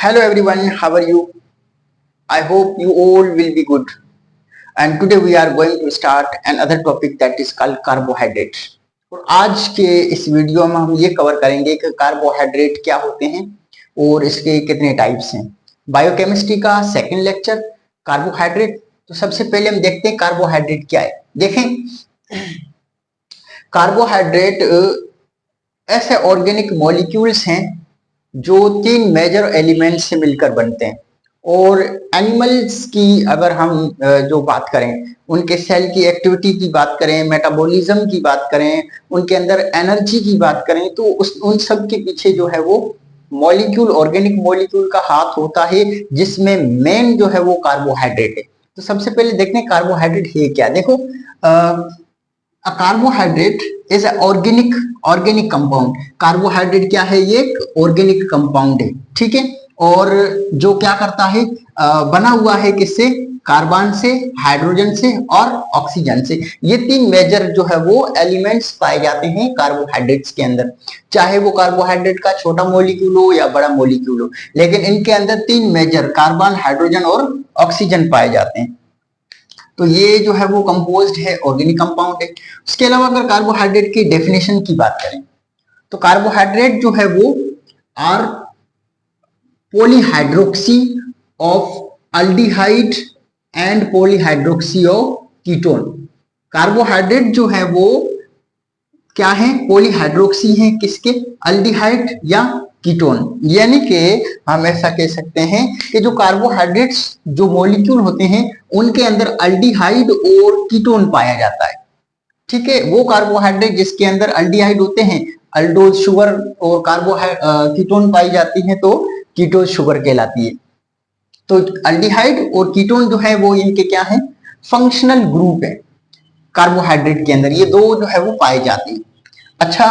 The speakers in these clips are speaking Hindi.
Hello everyone, how are you? I hope you all will be good. And today we are going to start another topic that is called carbohydrates. और आज के इस वीडियो में हम ये कवर करेंगे कि कार्बोहाइड्रेट क्या होते हैं और इसके कितने टाइप्स हैं। बायोकेमिस्ट्री का सेकंड लेक्चर कार्बोहाइड्रेट। तो सबसे पहले हम देखते हैं कार्बोहाइड्रेट क्या है। देखें, कार्बोहाइड्रेट ऐसे ऑर्गेनिक मॉलिक्यूल्स हैं जो तीन मेजर एलिमेंट से मिलकर बनते हैं। और एनिमल्स की अगर हम जो बात करें, उनके सेल की एक्टिविटी की बात करें, मेटाबॉलिज्म की बात करें, उनके अंदर एनर्जी की बात करें, तो उन सब के पीछे जो है वो मॉलिक्यूल, ऑर्गेनिक मॉलिक्यूल का हाथ होता है, जिसमें मेन जो है वो कार्बोहाइड्रेट है। तो सबसे पहले देखते हैं कार्बोहाइड्रेट है क्या। देखो, carbohydrate is organic compound. Carbohydrate क्या है? ये एक ऑर्गेनिक कंपाउंड है, ठीक है। और जो क्या करता है, बना हुआ है किससे? कार्बन से, हाइड्रोजन से और ऑक्सीजन से। ये तीन मेजर जो है वो एलिमेंट्स पाए जाते हैं कार्बोहाइड्रेट्स के अंदर, चाहे वो कार्बोहाइड्रेट का छोटा मॉलिक्यूल हो या बड़ा मॉलिक्यूल हो, लेकिन इनके अंदर तीन मेजर कार्बन, हाइड्रोजन और ऑक्सीजन पाए जाते हैं। तो ये जो है वो कंपोज्ड है, ऑर्गेनिक कंपाउंड है। उसके अलावा अगर कार्बोहाइड्रेट की डेफिनेशन की बात करें तो कार्बोहाइड्रेट जो है वो are polyhydroxy of aldehyde and polyhydroxy of ketone. Carbohydrate जो है वो क्या है? पॉलीहाइड्रोक्सी है किसके? अल्डिहाइड या कीटोन। यानी कि हम ऐसा कह सकते हैं कि जो कार्बोहाइड्रेट्स जो मॉलिक्यूल होते हैं उनके अंदर अल्डिहाइड और कीटोन पाया जाता है, ठीक है। वो कार्बोहाइड्रेट जिसके अंदर अल्डिहाइड होते हैं, अल्डोज शुगर, और कीटोन पाई जाती है तो कीटोज शुगर कहलाती है। तो अल्डिहाइड और कीटोन जो है वो इनके क्या है? फंक्शनल ग्रुप है कार्बोहाइड्रेट के अंदर। ये दो जो है वो पाए जाते हैं। अच्छा,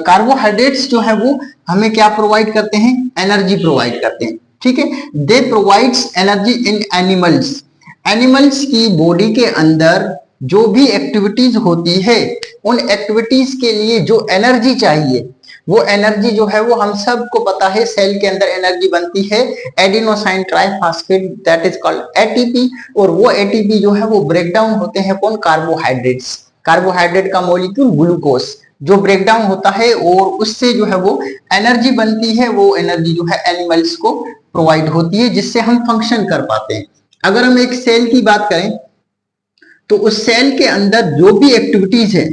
कार्बोहाइड्रेट्स जो है वो हमें क्या प्रोवाइड करते हैं? एनर्जी प्रोवाइड करते हैं, ठीक है। They provides energy in animals. Animals की बॉडी के अंदर जो भी एक्टिविटीज होती है, उन एक्टिविटीज के लिए जो एनर्जी चाहिए, वो एनर्जी जो है वो हम सबको पता है, सेल के अंदर एनर्जी बनती है adenosine triphosphate, that is called ATP. और वो एटीपी जो है वो ब्रेक डाउन होते हैं कौन? कार्बोहाइड्रेट्स। कार्बोहाइड्रेट का मॉलिक्यूल ग्लूकोज जो ब्रेक डाउन होता है और उससे जो है वो एनर्जी बनती है। वो एनर्जी जो है एनिमल्स को प्रोवाइड होती है, जिससे हम फंक्शन कर पाते हैं। अगर हम एक सेल की बात करें तो उस सेल के अंदर जो भी एक्टिविटीज है,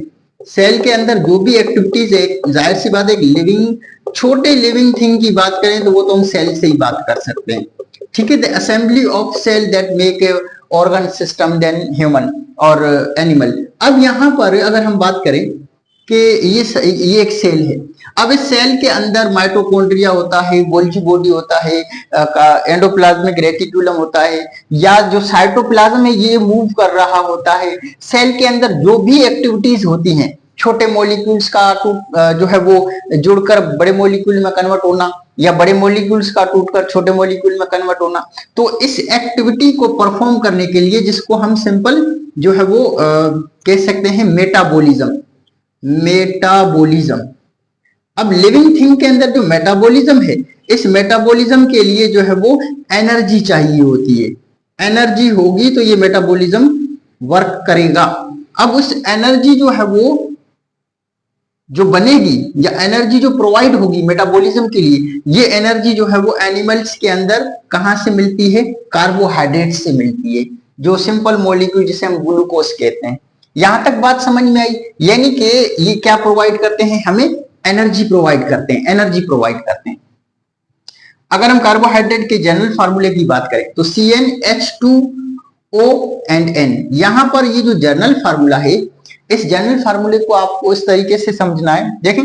सेल के अंदर जो भी एक्टिविटीज है, जाहिर सी बात है, लिविंग, छोटे लिविंग थिंग की बात करें तो वो तो हम सेल से ही बात कर सकते हैं, ठीक है। The assembly of cell that make a organ system then human और एनिमल। अब यहाँ पर अगर हम बात करें कि ये एक सेल है। अब इस सेल के अंदर माइटोकॉन्ड्रिया होता है, गोल्जी बॉडी होता है, एंडोप्लाज्मिक रेटिकुलम होता है, या जो साइटोप्लाज्म है ये मूव कर रहा होता है। सेल के अंदर जो भी एक्टिविटीज होती हैं, छोटे मॉलिक्यूल्स का जो है वो जुड़कर बड़े मॉलिक्यूल में कन्वर्ट होना, या बड़े मॉलिक्यूल्स का टूटकर छोटे मॉलिक्यूल में कन्वर्ट होना, तो इस एक्टिविटी को परफॉर्म करने के लिए, जिसको हम सिंपल जो है वो कह सकते हैं मेटाबॉलिज्म। अब लिविंग थिंग के अंदर जो मेटाबॉलिज्म है, इस मेटाबॉलिज्म के लिए जो है वो एनर्जी चाहिए होती है। एनर्जी होगी तो ये मेटाबॉलिज्म वर्क करेगा। अब उस एनर्जी जो है वो जो बनेगी, या एनर्जी जो प्रोवाइड होगी मेटाबॉलिज्म के लिए, ये एनर्जी जो है वो एनिमल्स के अंदर कहां से मिलती है? कार्बोहाइड्रेट से मिलती है, जो सिंपल मॉलिक्यूल जिसे हम ग्लूकोज कहते हैं। यहां तक बात समझ में आई? यानी कि ये क्या प्रोवाइड करते हैं? हमें एनर्जी प्रोवाइड करते हैं। अगर हम कार्बोहाइड्रेट के जनरल फार्मूले की बात करें तो CnH2O and N। यहां पर ये जो जनरल फार्मूला है, इस जनरल फार्मूले को आपको इस तरीके से समझना है। देखें,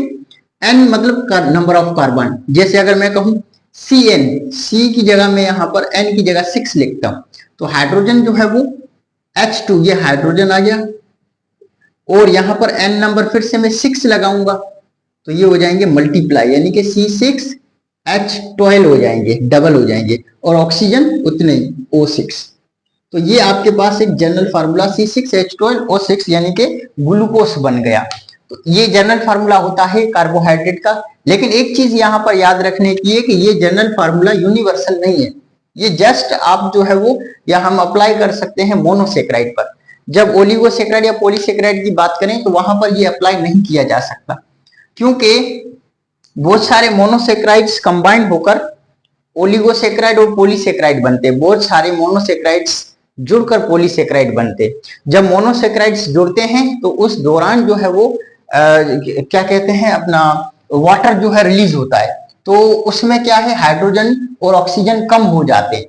N मतलब नंबर ऑफ कार्बन। जैसे अगर मैं कहूं Cn, C की जगह में यहां पर N की जगह 6 लिखता हूं, तो हाइड्रोजन जो है वो H2, ये हाइड्रोजन आ गया, और यहां पर N नंबर फिर से मैं 6 लगाऊंगा तो ये हो जाएंगे मल्टीप्लाई, यानी कि C6H12 हो जाएंगे, डबल हो जाएंगे, और ऑक्सीजन उतने O6। तो ये आपके पास एक जनरल फार्मूला C6H12O6 यानी कि ग्लूकोज बन गया। तो ये जनरल फार्मूला होता है कार्बोहाइड्रेट का। लेकिन एक चीज यहाँ पर याद रखने की है कि ये जनरल फार्मूला यूनिवर्सल नहीं है, ये जस्ट आप जो है वो या हम अप्लाई कर सकते हैं मोनोसेक्राइड पर। जब ओलिगोसेक्राइड या पॉलीसेक्राइड की बात करें तो वहां पर ये अप्लाई नहीं किया जा सकता, क्योंकि बहुत सारे मोनोसेक्राइड्स कंबाइंड होकर ओलिगोसेक्राइड और पॉलीसेक्राइड बनते हैं। बहुत सारे मोनोसेक्राइड्स जुड़कर पॉलीसेक्राइड बनते हैं। जब मोनोसेक्राइड्स जुड़ते हैं तो उस दौरान जो है वो क्या कहते हैं अपना वाटर जो है रिलीज होता है, तो उसमें क्या है हाइड्रोजन और ऑक्सीजन कम हो जाते हैं,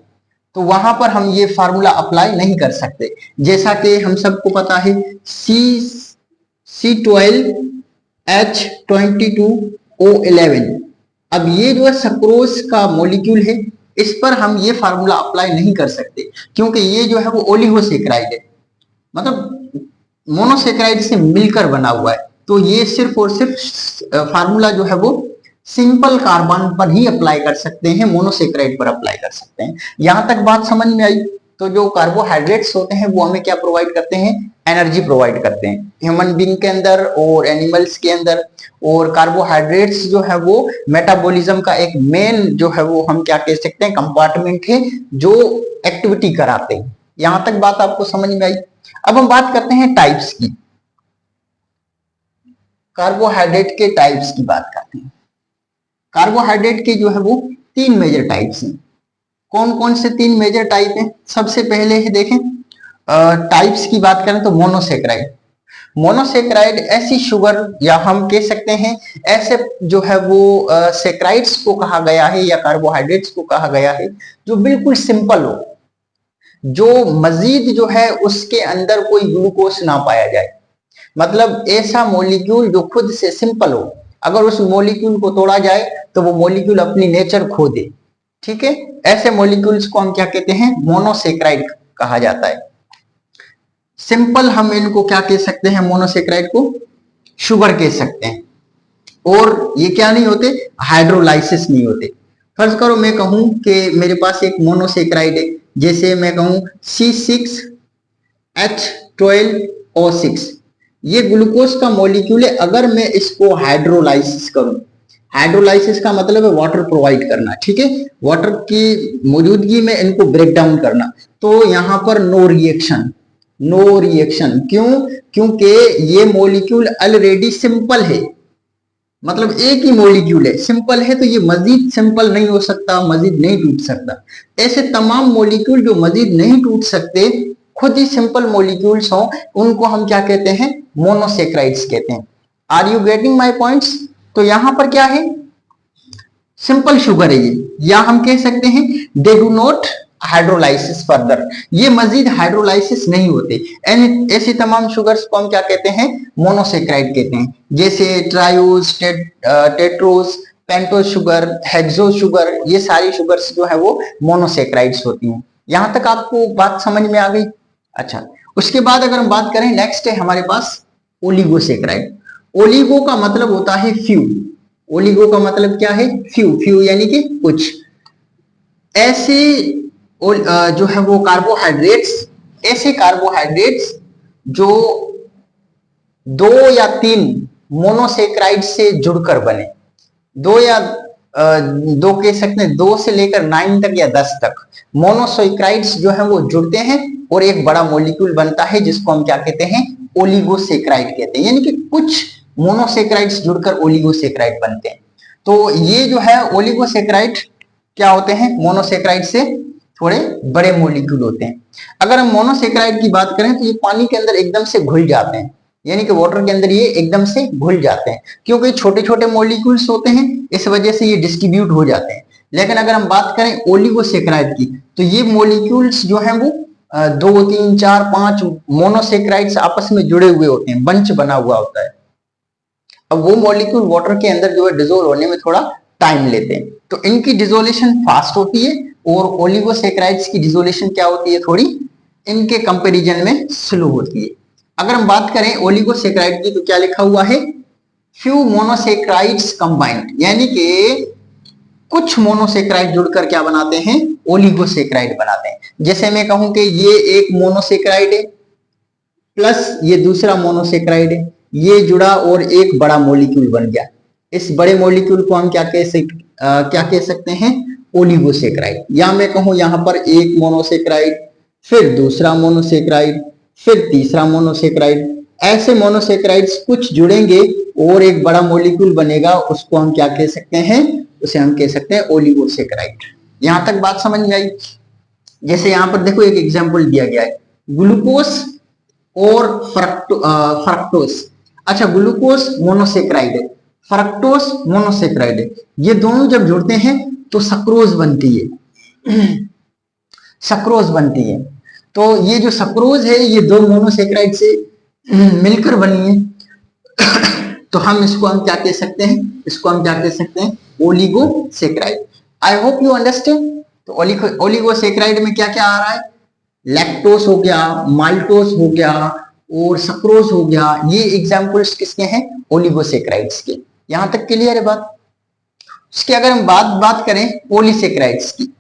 तो वहां पर हम ये फार्मूला अप्लाई नहीं कर सकते। जैसा कि हम सबको पता है C12H22O11, अब ये जो है सक्रोज का मॉलिक्यूल है, इस पर हम ये फार्मूला अप्लाई नहीं कर सकते, क्योंकि ये जो है वो ओलिगोसेक्राइड है, मतलब मोनोसेक्राइड से मिलकर बना हुआ है। तो ये सिर्फ और सिर्फ फार्मूला जो है वो सिंपल कार्बन पर ही अप्लाई कर सकते हैं, मोनोसेक्राइड पर अप्लाई कर सकते हैं। यहां तक बात समझ में आई। तो जो कार्बोहाइड्रेट्स होते हैं वो हमें क्या प्रोवाइड करते हैं, एनर्जी प्रोवाइड करते हैं, ह्यूमन बीइंग के अंदर और एनिमल्स के अंदर। और कार्बोहाइड्रेट्स जो है वो मेटाबॉलिज्म का एक मेन जो है वो हम क्या कह सकते हैं कंपार्टमेंट है, जो एक्टिविटी कराते हैं। यहां तक बात आपको समझ में आई। अब हम बात करते हैं टाइप्स की, कार्बोहाइड्रेट के टाइप्स की बात करते हैं। कार्बोहाइड्रेट के जो है वो 3 मेजर टाइप्स हैं। कौन कौन से 3 मेजर टाइप हैं? सबसे पहले है देखें, टाइप्स की बात करें तो मोनोसेक्राइड। मोनोसेक्राइड ऐसी शुगर या हम कह सकते हैं ऐसे जो है वो सेक्राइड्स को कहा गया है या कार्बोहाइड्रेट्स को कहा गया है जो बिल्कुल सिंपल हो, जो मजीद जो है उसके अंदर कोई ग्लूकोज ना पाया जाए, मतलब ऐसा मॉलिक्यूल जो खुद से सिंपल हो, अगर उस मॉलिक्यूल को तोड़ा जाए तो वो मॉलिक्यूल अपनी नेचर खो दे। ठीक है, ऐसे मॉलिक्यूल्स को हम क्या कहते हैं, मोनोसेक्राइड कहा जाता है। सिंपल हम इनको क्या कह सकते हैं, मोनोसेक्राइड को शुगर कह सकते हैं। और ये क्या नहीं होते, हाइड्रोलाइसिस नहीं होते। फर्ज करो मैं कहूं कि मेरे पास एक मोनोसेक्राइड है, जैसे मैं कहूं C6H12O6, ये ग्लूकोज का मॉलिक्यूल है। अगर मैं इसको हाइड्रोलाइसिस करूं, हाइड्रोलाइसिस का मतलब है वाटर प्रोवाइड करना, ठीक है, वाटर की मौजूदगी में इनको ब्रेक डाउन करना, तो यहां पर नो रिएक्शन, नो रिएक्शन। क्यों? क्योंकि ये मॉलिक्यूल ऑलरेडी सिंपल है, मतलब एक ही मॉलिक्यूल है, सिंपल है, तो ये मजीद सिंपल नहीं हो सकता, मजीद नहीं टूट सकता। ऐसे तमाम मॉलिक्यूल जो मजीद नहीं टूट सकते, खुद ही सिंपल मॉलिक्यूल्स हो, उनको हम क्या कहते हैं, मोनोसेक्राइड्स कहते हैं। Are you getting my points? तो यहां पर क्या है, सिंपल शुगर है ये, या हम कह सकते हैं they do not hydrolysis further, ये मजीद हाइड्रोलाइसिस नहीं होते। ऐसी तमाम शुगर्स को हम क्या कहते हैं, मोनोसेक्राइड कहते हैं। जैसे triose, tetrose, pentose sugar, hexose sugar, ये सारी शुगर्स जो है वो मोनोसेक्राइड्स होती हैं। यहां तक आपको बात समझ में आ गई? अच्छा, उसके बाद अगर हम बात करें, नेक्स्ट है हमारे पास ओलिगोसेक्राइड। ओलिगो का मतलब होता है फ्यू, ओलिगो का मतलब क्या है, फ्यू, फ्यू यानी कि कुछ। ऐसे जो है वो कार्बोहाइड्रेट्स, ऐसे कार्बोहाइड्रेट्स जो 2 या 3 मोनोसेक्राइड से जुड़कर बने, 2 या 2 कह सकते हैं, 2 से लेकर 9 तक या 10 तक मोनोसेक्राइड्स जो है वो जुड़ते हैं और एक बड़ा मॉलिक्यूल बनता है, जिसको हम क्या कहते हैं, ओलिगोसेक्राइड कहते हैं। यानी कि कुछ मोनोसेक्राइड्स जुड़कर ओलिगोसेक्राइड बनते हैं। तो ये जो है ओलिगोसेक्राइड क्या होते हैं, मोनोसेक्राइड से थोड़े बड़े मॉलिक्यूल होते हैं। अगर हम मोनोसेक्राइड की बात करें तो ये पानी के अंदर एकदम से घुल जाते हैं, यानी कि वाटर के अंदर ये एकदम से घुल जाते हैं, क्योंकि छोटे छोटे मॉलिक्यूल्स होते हैं, इस वजह से ये डिस्ट्रीब्यूट हो जाते हैं। लेकिन अगर हम बात करें ओलिगोसेक्राइड की, तो ये मॉलिक्यूल्स जो हैं वो 2, 3, 4, 5 मोनोसेक्राइड्स आपस में जुड़े हुए होते हैं, बंच बना हुआ होता है। अब वो मॉलिक्यूल वाटर के अंदर जो है डिसोल्व होने में थोड़ा टाइम लेते हैं, तो इनकी डिसोल्यूशन फास्ट होती है और ओलिगोसेक्राइड्स की डिसोल्यूशन क्या होती है, थोड़ी इनके कंपैरिजन में स्लो होती है। अगर हम बात करें ओलिगोसेक्राइड की, तो क्या लिखा हुआ है, फ्यू मोनोसेक्राइड्स कंबाइंड, यानी कि कुछ मोनोसेक्राइड जुड़कर क्या बनाते हैं, ओलिगोसेक्राइड बनाते हैं। जैसे मैं कहूं कि ये एक मोनोसेक्राइड है प्लस ये दूसरा मोनोसेक्राइड है, ये जुड़ा और एक बड़ा मॉलिक्यूल बन गया। इस बड़े मॉलिक्यूल को हम क्या कह सकते हैं? ओलिगोसेक्राइड। या मैं कहूं यहां पर एक मोनोसेक्राइड, फिर दूसरा मोनोसेक्राइड, फिर तीसरा मोनोसेक्राइड, ऐसे मोनोसेक्राइड्स कुछ जुड़ेंगे और एक बड़ा मॉलिक्यूल बनेगा, उसको हम क्या कह सकते हैं? उसे हम कह सकते हैं ओलिगोसेक्राइड। यहां तक बात समझ में आई? जैसे यहां पर देखो एक एग्जांपल दिया गया है, ग्लूकोस और फ्रक्टोस। अच्छा, ग्लूकोस मोनोसेक्राइड है, फ्रक्टोस मोनोसेक्राइड है। ये दोनों जब जुड़ते हैं तो सक्रोज बनती है। सक्रोज बनती है। तो ये जो सक्रोज है ये दो मोनोसेक्राइड से मिलकर बनी है। तो हम इसको हम क्या कह सकते हैं? इसको हम क्या कह सकते हैं? Oligosaccharide. I hope you understand. तो ओलिगोसेक्राइड में क्या क्या आ रहा है? लैक्टोस हो गया, माल्टोस हो गया और सक्रोज हो गया। ये एग्जाम्पल्स किसके हैं? ओलिगोसेक्राइड्स के। यहां तक क्लियर है बात? इसकी अगर हम बात करें पॉलीसेक्राइड्स की।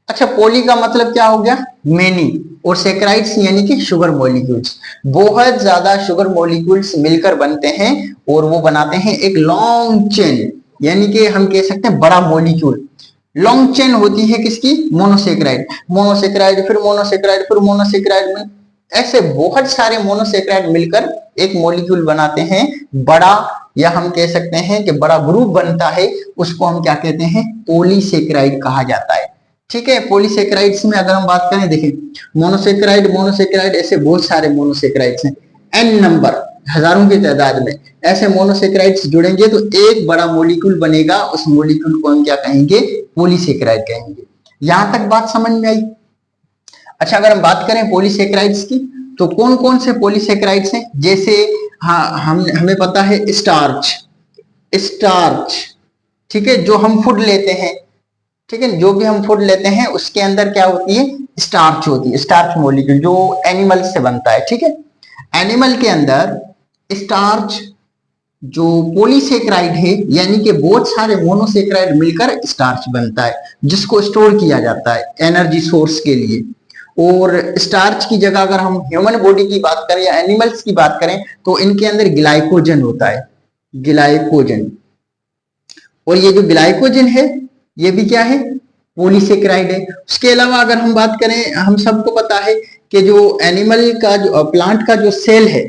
अच्छा, पोली का मतलब क्या हो गया? मेनी, और सेक्राइड्स यानी कि शुगर मॉलिक्यूल्स। बहुत ज्यादा शुगर मॉलिक्यूल्स मिलकर बनते हैं और वो बनाते हैं एक लॉन्ग चेन, यानी कि हम कह सकते हैं बड़ा मॉलिक्यूल। लॉन्ग चेन होती है किसकी? मोनोसेक्राइड। मोनोसेक्राइड फिर मोनोसेक्राइड फिर मोनोसेक्राइड में ऐसे बहुत सारे मोनोसेक्राइड मिलकर एक मॉलिक्यूल बनाते हैं बड़ा, या हम कह सकते हैं कि बड़ा ग्रुप बनता है, उसको हम क्या कहते हैं? पॉलीसेक्राइड कहा जाता है। ठीक है, पॉलीसेक्राइड्स में अगर हम बात करें, देखिए मोनोसेक्राइड मोनोसेक्राइड ऐसे बहुत सारे मोनोसेक्राइड्स हैं, एन नंबर, हजारों की तादाद में ऐसे मोनोसेक्राइड्स जुड़ेंगे तो एक बड़ा मॉलिक्यूल बनेगा। उस मॉलिक्यूल को हम क्या कहेंगे? पॉलीसेक्राइड कहेंगे। यहां तक बात समझ में आई? अच्छा, अगर हम बात करें पॉलीसेक्राइड्स की तो कौन कौन से पॉलीसेक्राइड्स हैं? जैसे हमें पता है स्टार्च। स्टार्च, ठीक है, जो हम फूड लेते हैं, ठीक है, जो भी हम फूड लेते हैं उसके अंदर क्या होती है? स्टार्च होती है, स्टार्च मॉलिक्यूल जो एनिमल से बनता है। ठीक है, एनिमल के अंदर स्टार्च जो पॉलीसेक्राइड है, यानी कि बहुत सारे मोनोसेक्राइड मिलकर स्टार्च बनता है, जिसको स्टोर किया जाता है एनर्जी सोर्स के लिए। और स्टार्च की जगह अगर हम ह्यूमन बॉडी की बात करें या एनिमल्स की बात करें तो इनके अंदर ग्लाइकोजन होता है, ग्लाइकोजन। और ये जो ग्लाइकोजन है ये भी क्या है? पॉलीसेक्राइड है। उसके अलावा अगर हम बात करें, हम सबको पता है कि जो एनिमल का जो प्लांट का जो सेल है,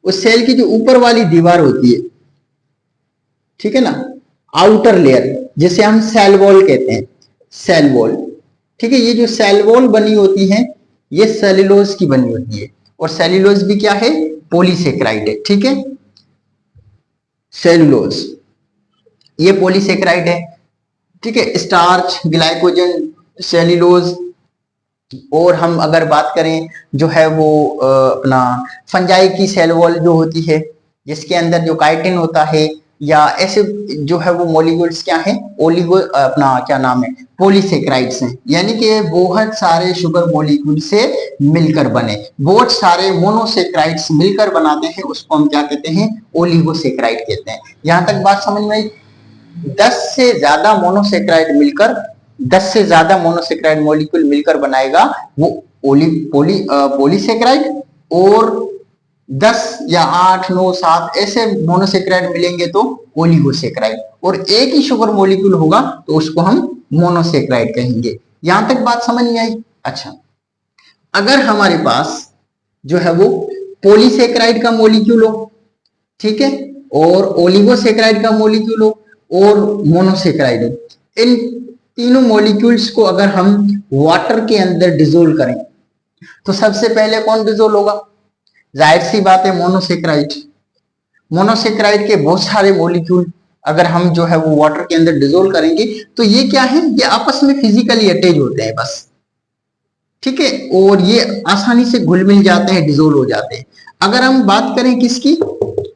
उस सेल की जो ऊपर वाली दीवार होती है, ठीक है ना, आउटर लेयर, जिसे हम सेल वॉल कहते हैं, सेल वॉल। ठीक है, ये जो सेल वॉल बनी होती है ये सेल्यूलोज की बनी होती है, और सेल्यूलोज भी क्या है? पॉलीसेक्राइड है। ठीक है, सेल्यूलोज ये पॉलीसेक्राइड है। ठीक है, स्टार्च, ग्लाइकोजन, सेल्यूलोज। और हम अगर बात करें जो है वो अपना फंजाई की सेल वॉल जो होती है, जिसके अंदर जो काइटिन होता है, या ऐसे जो है वो मॉलिक्यूल्स क्या है? ओलिगो अपना क्या नाम है? पॉलीसेक्राइड्स हैं, यानी कि बहुत सारे शुगर मॉलिक्यूल से मिलकर बने, बहुत सारे मोनोसेक्राइड्स मिलकर बनाते हैं, उसको हम क्या कहते हैं? ओलिगोसेक्राइड कहते हैं। यहां तक बात समझ में आई? 10 से ज्यादा मोनोसेक्राइड मिलकर, 10 से ज्यादा मोनोसेक्राइड मॉलिक्यूल मिलकर बनाएगा वो पॉलीसेक्राइड। और 10 या 8 9 7 ऐसे मोनोसेक्राइड मिलेंगे तो ओलिगोसेक्राइड। और एक ही शुगर मॉलिक्यूल होगा तो उसको हम मोनोसेक्राइड कहेंगे। यहां तक बात समझ में आई? अच्छा, अगर हमारे पास जो है वो पॉलीसेक्राइड का मॉलिक्यूल हो, ठीक है, और ओलिगोसेक्राइड का मॉलिक्यूल हो और मोनोसेक्राइड हो, इन तीनों मॉलिक्यूल्स को अगर हम वाटर के अंदर डिसोल्व करें तो सबसे पहले कौन डिसोल्व होगा? जाहिर सी बात है मोनोसेक्राइड। मोनोसेक्राइड के बहुत सारे मॉलिक्यूल अगर हम जो है वो वाटर के अंदर डिसोल्व करेंगे तो ये क्या है? ये आपस में फिजिकली अटैच होते हैं बस, ठीक है, और ये आसानी से घुल मिल जाते हैं, डिसोल्व हो जाते हैं। अगर हम बात करें किसकी?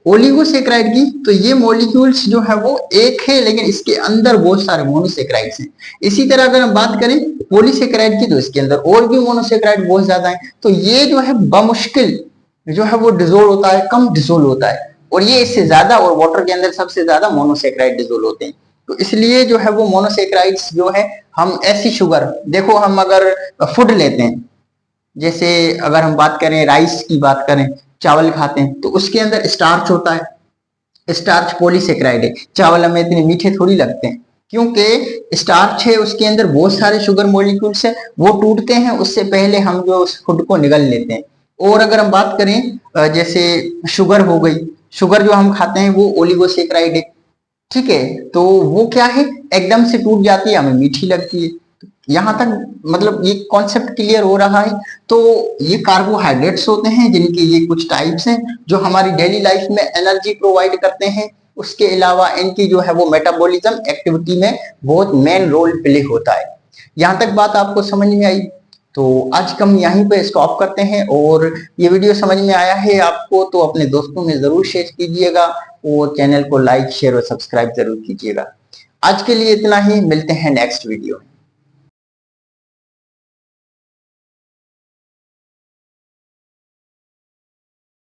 ओलिगोसेक्राइड की, तो ये मॉलिक्यूल्स जो है वो एक है लेकिन इसके अंदर बहुत सारे मोनोसेक्राइड्स हैं। इसी तरह अगर हम बात करें पॉलीसेक्राइड की तो इसके अंदर और भी मोनोसेक्राइड बहुत ज्यादा है। तो ये जो है बमुश्किल जो है वो डिसोल्व होता है, कम डिसोल्व होता है, और ये इससे ज्यादा, और वाटर के अंदर सबसे ज्यादा मोनोसेक्राइड डिसोल्व होते हैं। तो इसलिए जो है वो मोनोसेक्राइड्स जो है, हम ऐसी शुगर, देखो हम अगर फूड लेते हैं, जैसे अगर हम बात करें राइस की बात करें, चावल खाते हैं तो उसके अंदर स्टार्च होता है, स्टार्च पॉलीसेकेराइड है। चावल हमें इतने मीठे थोड़ी लगते हैं क्योंकि स्टार्च है, उसके अंदर बहुत सारे शुगर मॉलिक्यूल्स है, वो टूटते हैं उससे पहले हम जो उस फूड को निगल लेते हैं। और अगर हम बात करें जैसे शुगर हो गई, शुगर जो हम खाते हैं वो ओलिगोसेकेराइड है, ठीक है, तो वो क्या है, एकदम से टूट जाती है, हमें मीठी लगती है। यहां तक मतलब ये कॉन्सेप्ट क्लियर हो रहा है। तो ये कार्बोहाइड्रेट्स होते हैं जिनके ये कुछ टाइप्स हैं जो हमारी डेली लाइफ में एनर्जी प्रोवाइड करते हैं। उसके अलावा इनकी जो है वो मेटाबॉलिज्म एक्टिविटी में बहुत मेन रोल प्ले होता है। यहां तक बात आपको समझ में आई? तो आज का हम यहीं पे स्टॉप करते हैं, और ये वीडियो समझ में आया है आपको तो अपने दोस्तों में जरूर शेयर कीजिएगा, और चैनल को लाइक शेयर और सब्सक्राइब जरूर कीजिएगा। आज के लिए इतना ही, मिलते हैं नेक्स्ट वीडियो में।